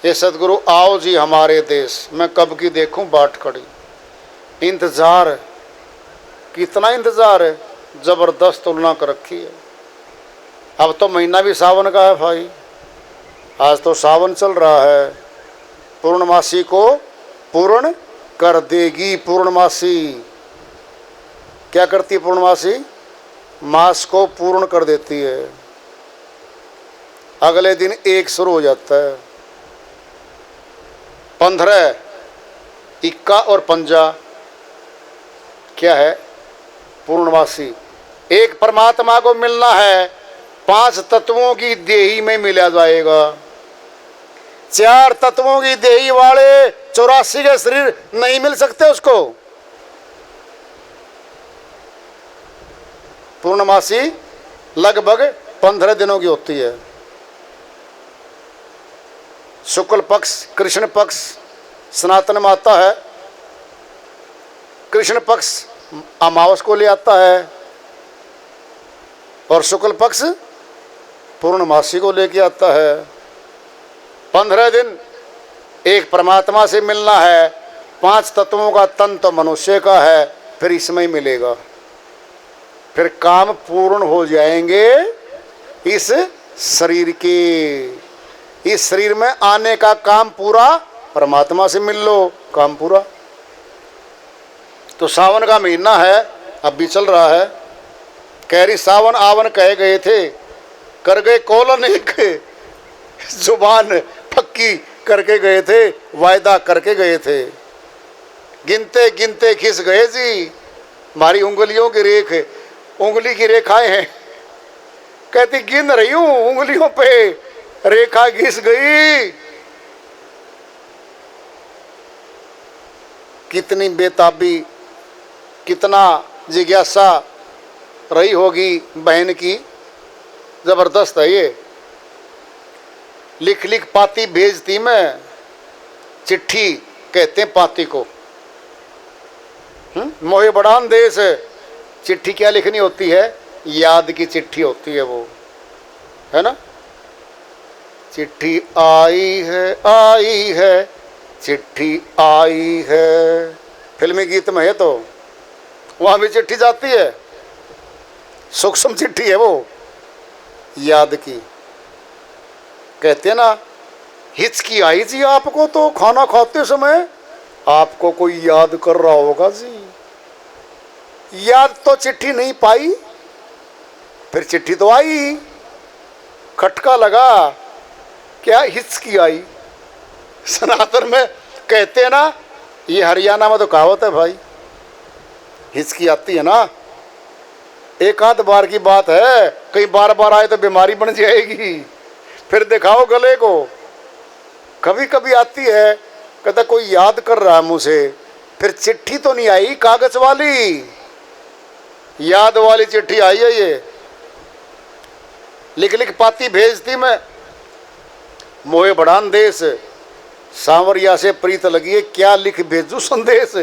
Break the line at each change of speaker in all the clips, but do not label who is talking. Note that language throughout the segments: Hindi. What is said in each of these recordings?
ये सदगुरु आओ जी हमारे देश, मैं कब की देखूं बाट खड़ी। इंतजार है, कितना इंतजार है, जबरदस्त तुलना कर रखी है। अब तो महीना भी सावन का है भाई, आज तो सावन चल रहा है। पूर्णमासी को पूर्ण कर देगी। पूर्णमासी क्या करती है? पूर्णमासी मास को पूर्ण कर देती है। अगले दिन एक शुरू हो जाता है। 15 इक्का और पंजा क्या है? पूर्णमासी। एक परमात्मा को मिलना है, 5 तत्वों की देही में मिला जाएगा। 4 तत्वों की देही वाले 84 के शरीर नहीं मिल सकते उसको। पूर्णमासी लगभग 15 दिनों की होती है। शुक्ल पक्ष, कृष्ण पक्ष सनातन में आता है। कृष्ण पक्ष अमावस को ले आता है और शुक्ल पक्ष पूर्णमासी को लेके आता है। 15 दिन एक परमात्मा से मिलना है। 5 तत्वों का तन तो मनुष्य का है, फिर इसमें ही मिलेगा। फिर काम पूर्ण हो जाएंगे इस शरीर के। इस शरीर में आने का काम पूरा, परमात्मा से मिल लो, काम पूरा। तो सावन का महीना है, अब भी चल रहा है। कह रही सावन आवन कहे गए थे, कर गए कौलन एक, जुबान पक्की करके गए थे, वायदा करके गए थे। गिनते गिनते खिस गए जी, हमारी उंगलियों की रेख, उंगली की रेखाएं हैं। कहती गिन रही हूं, उंगलियों पे रेखा घिस गई। कितनी बेताबी, कितना जिज्ञासा रही होगी बहन की। जबरदस्त है ये। लिख लिख पाती भेजती मैं, चिट्ठी कहते हैं पाती को। मोहे बड़ान देश। चिट्ठी क्या लिखनी होती है? याद की चिट्ठी होती है वो, है ना। चिट्ठी आई है, चिट्ठी आई है। फिल्मी गीत में है तो वहां भी चिट्ठी जाती है। सूक्ष्म चिट्ठी है वो, याद की। कहते हैं ना, हिचकी आई जी आपको तो खाना खाते समय, आपको कोई याद कर रहा होगा जी। याद तो चिट्ठी नहीं पाई, फिर चिट्ठी तो आई, खटका लगा, क्या हिचकी आई। सनातन में कहते हैं ना, ये हरियाणा में तो कहावत है भाई, हिचकी आती है ना, एक आध बार की बात है, कहीं बार बार आए तो बीमारी बन जाएगी, फिर दिखाओ गले को। कभी कभी आती है, कहता कोई याद कर रहा है मुझे, फिर चिट्ठी तो नहीं आई कागज वाली, याद वाली चिट्ठी आई है ये। लिख लिख पाती भेजती मैं, मोहे बड़ान देश, सांवरिया से प्रीत लगी है, क्या लिख भेजूं संदेश,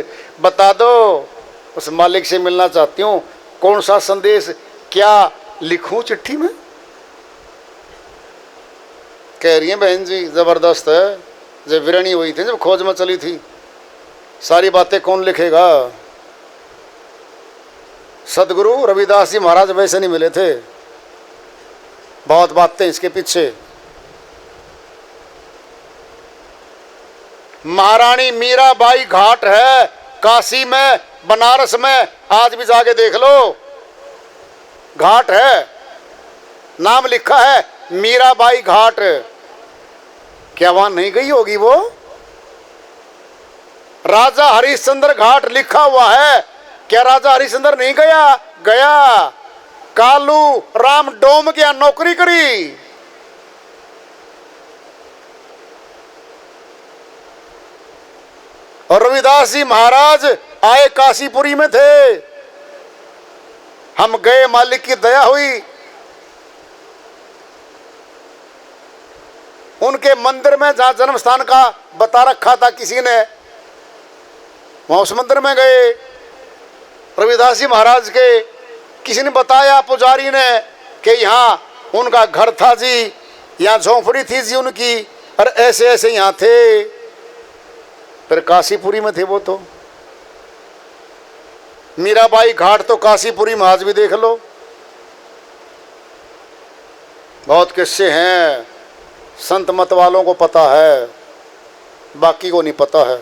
बता दो। उस मालिक से मिलना चाहती हूँ, कौन सा संदेश, क्या लिखूं चिट्ठी में। कह रही है बहन जी, जबरदस्त है। जब वीरणी हुई थी, जब खोज में चली थी, सारी बातें कौन लिखेगा। सदगुरु रविदास जी महाराज वैसे नहीं मिले थे, बहुत बातें इसके पीछे। महारानी मीराबाई घाट है काशी में, बनारस में, आज भी जाके देख लो, घाट है, नाम लिखा है मीराबाई घाट। क्या वहां नहीं गई होगी वो? राजा हरिश्चंद्र घाट लिखा हुआ है, क्या राजा हरिश्चंद्र नहीं गया? गया। कालू राम डोम क्या नौकरी करी। और रविदास जी महाराज आए काशीपुरी में थे, हम गए, मालिक की दया हुई। उनके मंदिर में जहां जन्म स्थान का बता रखा था किसी ने, वहां उस मंदिर में गए। रविदास जी महाराज के किसी ने बताया, पुजारी ने, कि यहाँ उनका घर था जी, यहाँ झोंपड़ी थी जी उनकी, और ऐसे ऐसे यहाँ थे, फिर काशीपुरी में थे वो तो। मीराबाई घाट तो काशीपुरी में आज भी देख लो। बहुत किस्से हैं, संत मत वालों को पता है, बाकी को नहीं पता है।